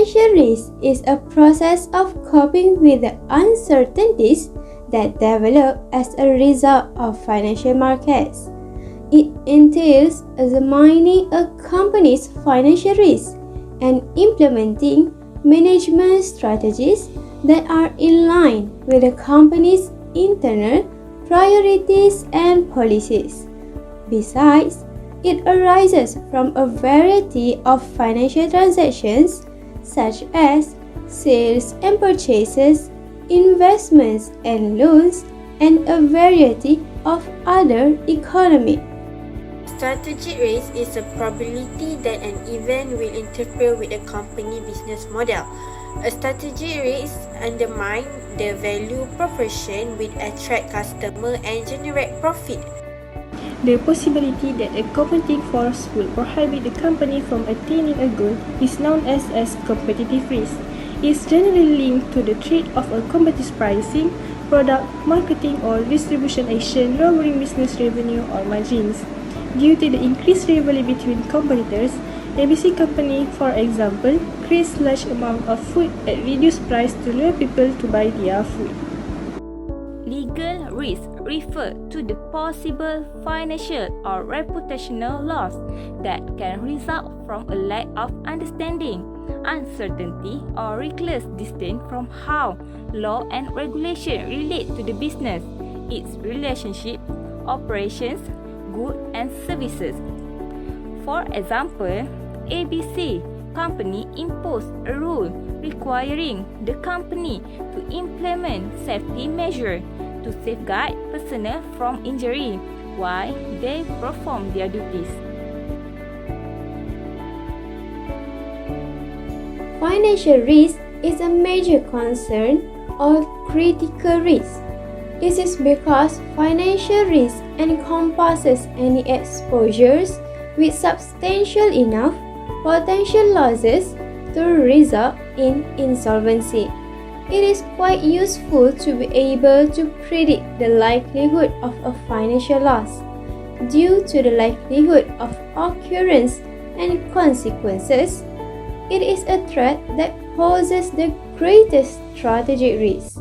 Financial risk is a process of coping with the uncertainties that develop as a result of financial markets. It entails examining a company's financial risk and implementing management strategies that are in line with the company's internal priorities and policies. Besides, it arises from a variety of financial transactions such as sales and purchases, investments and loans, and a variety of other economic. Strategic risk is a probability that an event will interfere with a company business model. A strategic risk undermines the value proposition will attract customers and generate profit. The possibility that a competing force will prohibit the company from attaining a goal is known as competitive risk. It is generally linked to the threat of a competitive pricing, product, marketing, or distribution action lowering business revenue or margins. Due to the increased rivalry between competitors, ABC company, for example, creates large amount of food at reduced price to lure people to buy their food. Legal risk refer to the possible financial or reputational loss that can result from a lack of understanding, uncertainty, or reckless disdain from how law and regulation relate to the business, its relationship, operations, goods and services. For example, ABC company imposed a rule requiring the company to implement safety measures to safeguard personnel from injury while they perform their duties. Financial risk is a major concern or critical risk. This is because financial risk encompasses any exposures with substantial enough potential losses to result in insolvency. It is quite useful to be able to predict the likelihood of a financial loss due to the likelihood of occurrence and consequences. It is a threat that poses the greatest strategic risk.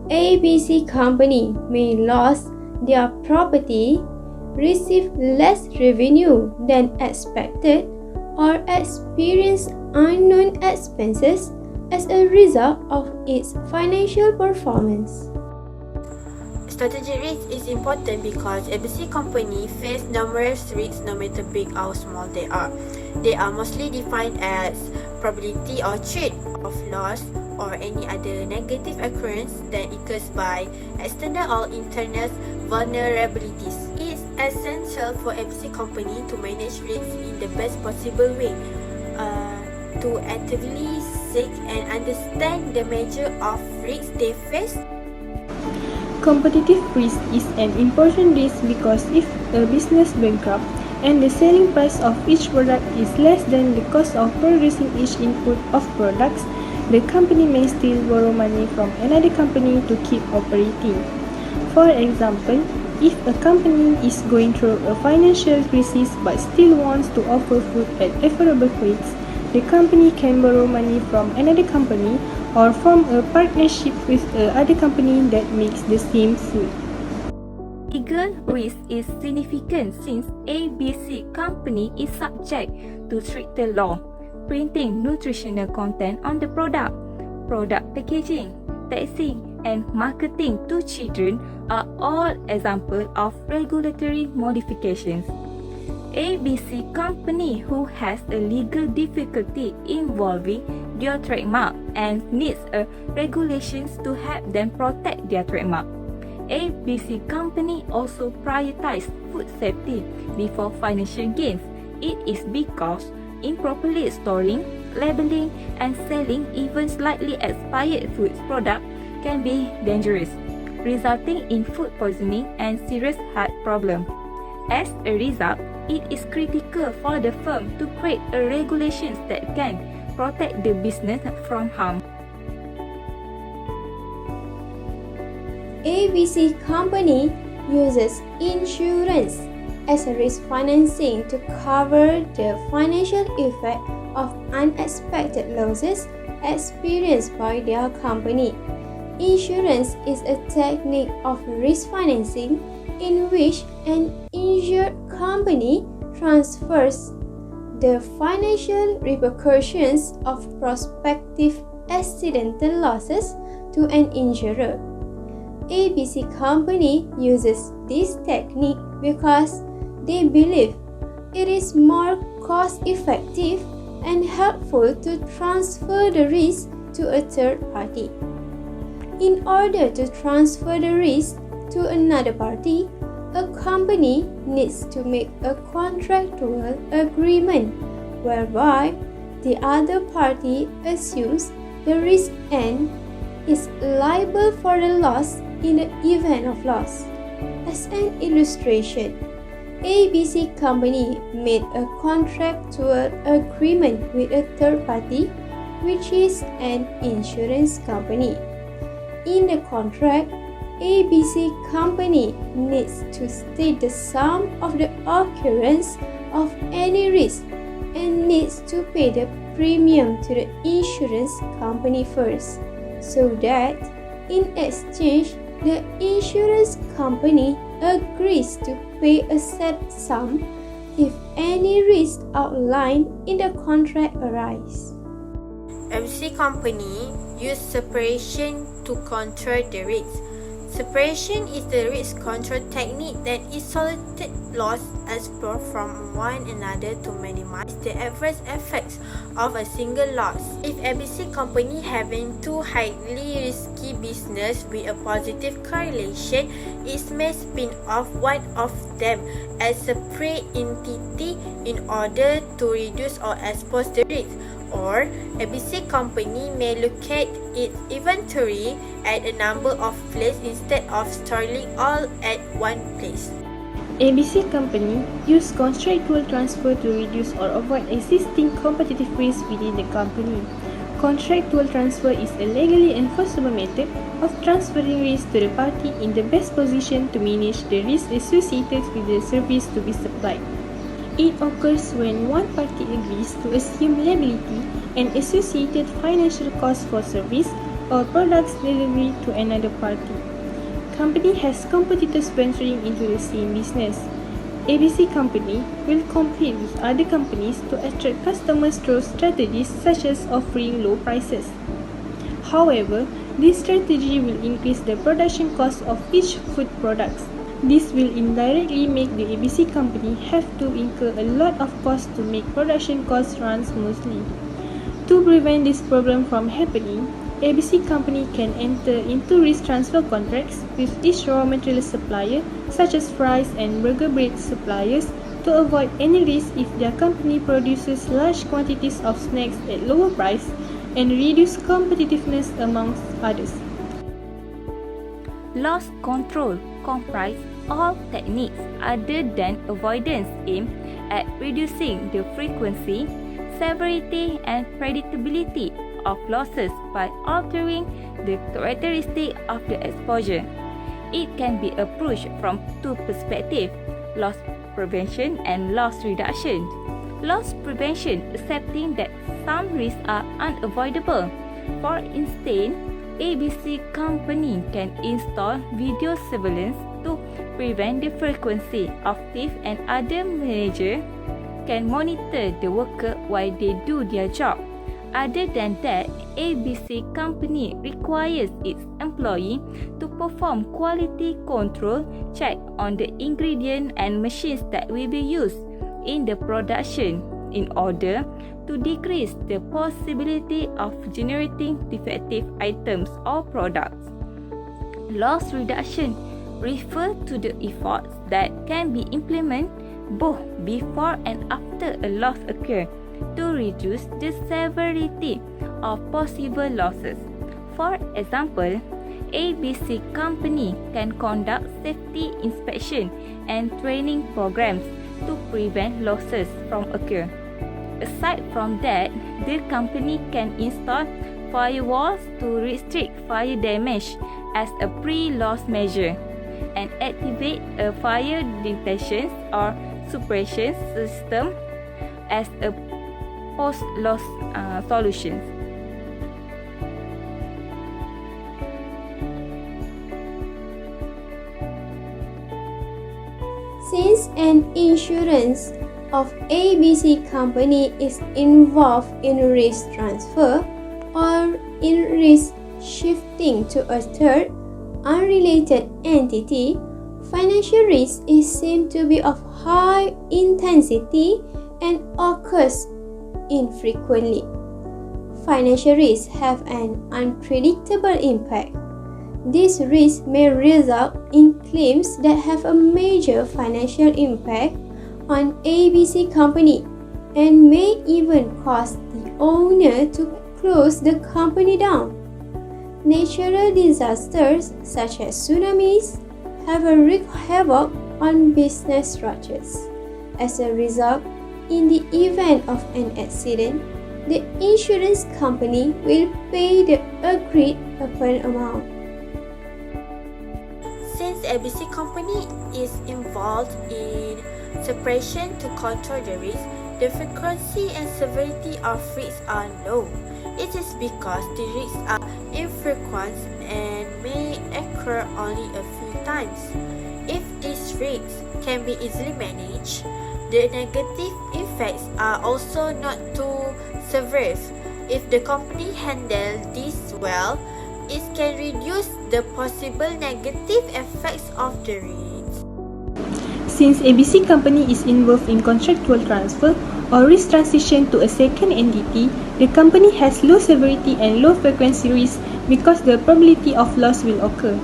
ABC company may lose their property, receive less revenue than expected, or experience unknown expenses as a result of its financial performance. Strategic risk is important because ABC company face numerous risks no matter big or small they are. They are mostly defined as probability or threat of loss or any other negative occurrence that occurs by external or internal vulnerabilities. It is essential for ABC company to manage risks in the best possible way, to actively seek and understand the measure of risks they face. Competitive risk is an important risk because if a business bankrupt and the selling price of each product is less than the cost of producing each input of products, the company may still borrow money from another company to keep operating. For example, if a company is going through a financial crisis but still wants to offer food at affordable rates, the company can borrow money from another company or form a partnership with another company that makes the same food. Legal risk is significant since ABC company is subject to stricter law. Printing nutritional content on the product, product packaging, taxing, and marketing to children are all examples of regulatory modifications. ABC company who has a legal difficulty involving their trademark and needs a regulations to help them protect their trademark. ABC company also prioritize food safety before financial gains. It is because improperly storing, labeling, and selling even slightly expired food products can be dangerous, resulting in food poisoning and serious heart problems. As a result, it is critical for the firm to create a regulations that can protect the business from harm. ABC company uses insurance as a risk financing to cover the financial effect of unexpected losses experienced by their company. Insurance is a technique of risk financing in which an insured company transfers the financial repercussions of prospective accidental losses to an insurer. ABC Company uses this technique because they believe it is more cost-effective and helpful to transfer the risk to a third party. In order to transfer the risk to another party, a company needs to make a contractual agreement whereby the other party assumes the risk and is liable for the loss in the event of loss. As an illustration, ABC Company made a contractual agreement with a third party, which is an insurance company. In the contract, ABC Company needs to state the sum of the occurrence of any risk and needs to pay the premium to the insurance company first, so that in exchange, the insurance company agrees to pay a set sum if any risk outlined in the contract arise. ABC Company use separation to control the risk. Separation is the risk control technique that isolates loss exposure from one another to minimize the adverse effects of a single loss. If ABC Company having two highly risky business with a positive correlation, it may spin off one of them as a pre-entity in order to reduce or expose the risk. Or ABC Company may locate its inventory at a number of places instead of storing all at one place. ABC Company use contractual transfer to reduce or avoid existing competitive risk within the company. Contractual transfer is a legally enforceable method of transferring risk to the party in the best position to manage the risk associated with the service to be supplied. It occurs when one party agrees to assume liability and associated financial costs for service or products delivery to another party. Company has competitors venturing into the same business. ABC Company will compete with other companies to attract customers through strategies such as offering low prices. However, this strategy will increase the production cost of each food products. This will indirectly make the ABC Company have to incur a lot of costs to make production costs run smoothly. To prevent this problem from happening, ABC Company can enter into risk transfer contracts with each raw material supplier, such as fries and burger bread suppliers, to avoid any risk if their company produces large quantities of snacks at lower price and reduce competitiveness amongst others. Loss control comprises all techniques other than avoidance aimed at reducing the frequency, severity, and predictability of losses by altering the characteristic of the exposure. It can be approached from two perspectives: loss prevention and loss reduction. Loss prevention, accepting that some risks are unavoidable. For instance, ABC Company can install video surveillance to prevent the frequency of theft, and other managers can monitor the worker while they do their job. Other than that, ABC Company requires its employees to perform quality control check on the ingredients and machines that will be used in the production in order to decrease the possibility of generating defective items or products. Loss reduction refers to the efforts that can be implemented both before and after a loss occurs to reduce the severity of possible losses. For example, ABC Company can conduct safety inspection and training programs to prevent losses from occurring. Aside from that, the company can install firewalls to restrict fire damage as a pre-loss measure and activate a fire detection or suppression system as a post-loss solutions. Since an insurance of ABC company is involved in risk transfer or in risk shifting to a third, unrelated entity, financial risk is seen to be of high intensity and occurs infrequently. Financial risks have an unpredictable impact. This risk may result in claims that have a major financial impact on ABC company and may even cause the owner to close the company down. Natural disasters such as tsunamis have wreaked havoc on business structures. As a result, in the event of an accident, the insurance company will pay the agreed upon amount. Since ABC company is involved in separation to control the risk, the frequency and severity of risks are low. It is because the risks are infrequent and may occur only a few times. If these risks can be easily managed, the negative effects are also not too severe. If the company handles this well, it can reduce the possible negative effects of the risk. Since ABC company is involved in contractual transfer or risk transition to a second entity, the company has low severity and low frequency risk because the probability of loss will occur.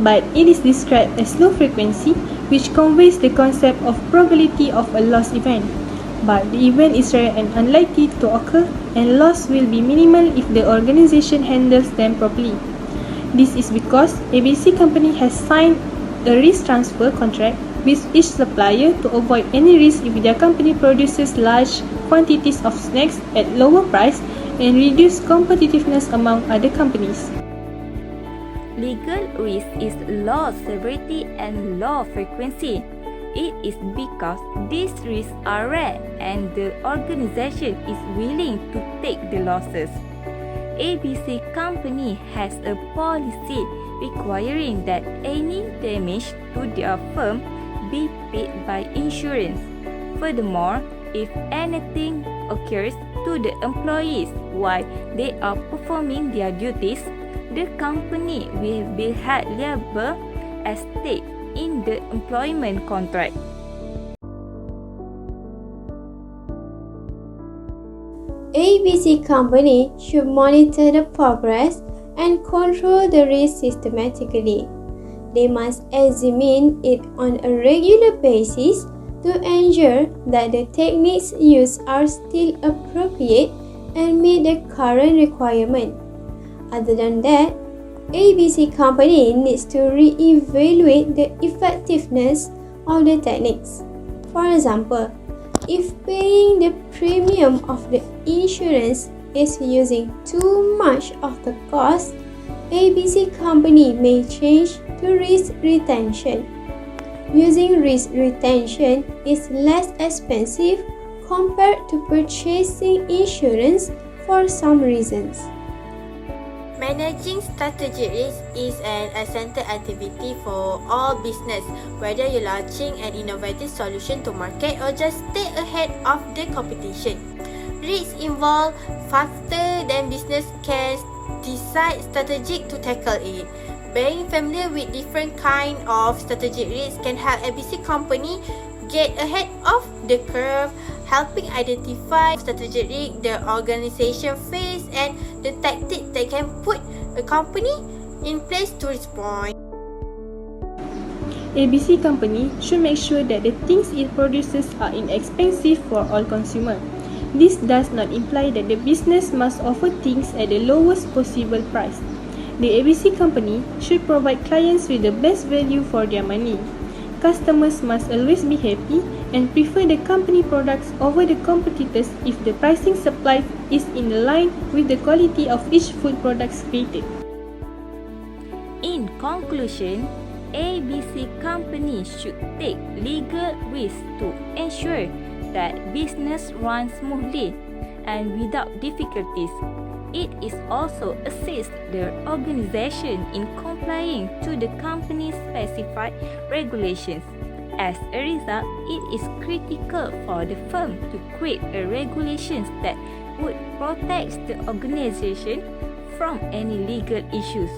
But it is described as low frequency, which conveys the concept of probability of a loss event. But the event is rare and unlikely to occur, and loss will be minimal if the organization handles them properly. This is because ABC company has signed a risk transfer contract with each supplier to avoid any risk if their company produces large quantities of snacks at lower price and reduce competitiveness among other companies. Legal risk is low severity and low frequency. It is because these risks are rare and the organization is willing to take the losses. ABC company has a policy requiring that any damage to their firm be paid by insurance. Furthermore, if anything occurs to the employees while they are performing their duties, the company will be held liable as stated in the employment contract. ABC company should monitor the progress and control the risk systematically. They must examine it on a regular basis to ensure that the techniques used are still appropriate and meet the current requirement. Other than that, ABC company needs to re-evaluate the effectiveness of the techniques. For example, if paying the premium of the insurance is using too much of the cost, ABC company may change to risk retention. Using risk retention is less expensive compared to purchasing insurance for some reasons. Managing strategic risk is an essential activity for all business, whether you're launching an innovative solution to market or just stay ahead of the competition. Risks involve faster than business can decide strategic to tackle it. Being familiar with different kind of strategic risks can help ABC company get ahead of the curve, helping identify strategic risk the organization face and the tactics that can put a company in place to respond. ABC company should make sure that the things it produces are inexpensive for all consumers. This does not imply that the business must offer things at the lowest possible price. The ABC company should provide clients with the best value for their money. Customers must always be happy and prefer the company products over the competitors if the pricing supplied is in line with the quality of each food products created. In conclusion, ABC company should take legal risks to ensure that business runs smoothly. and without difficulties. It is also assists the organization in complying to the company's specified regulations. As a result, it is critical for the firm to create a regulations that would protect the organization from any legal issues.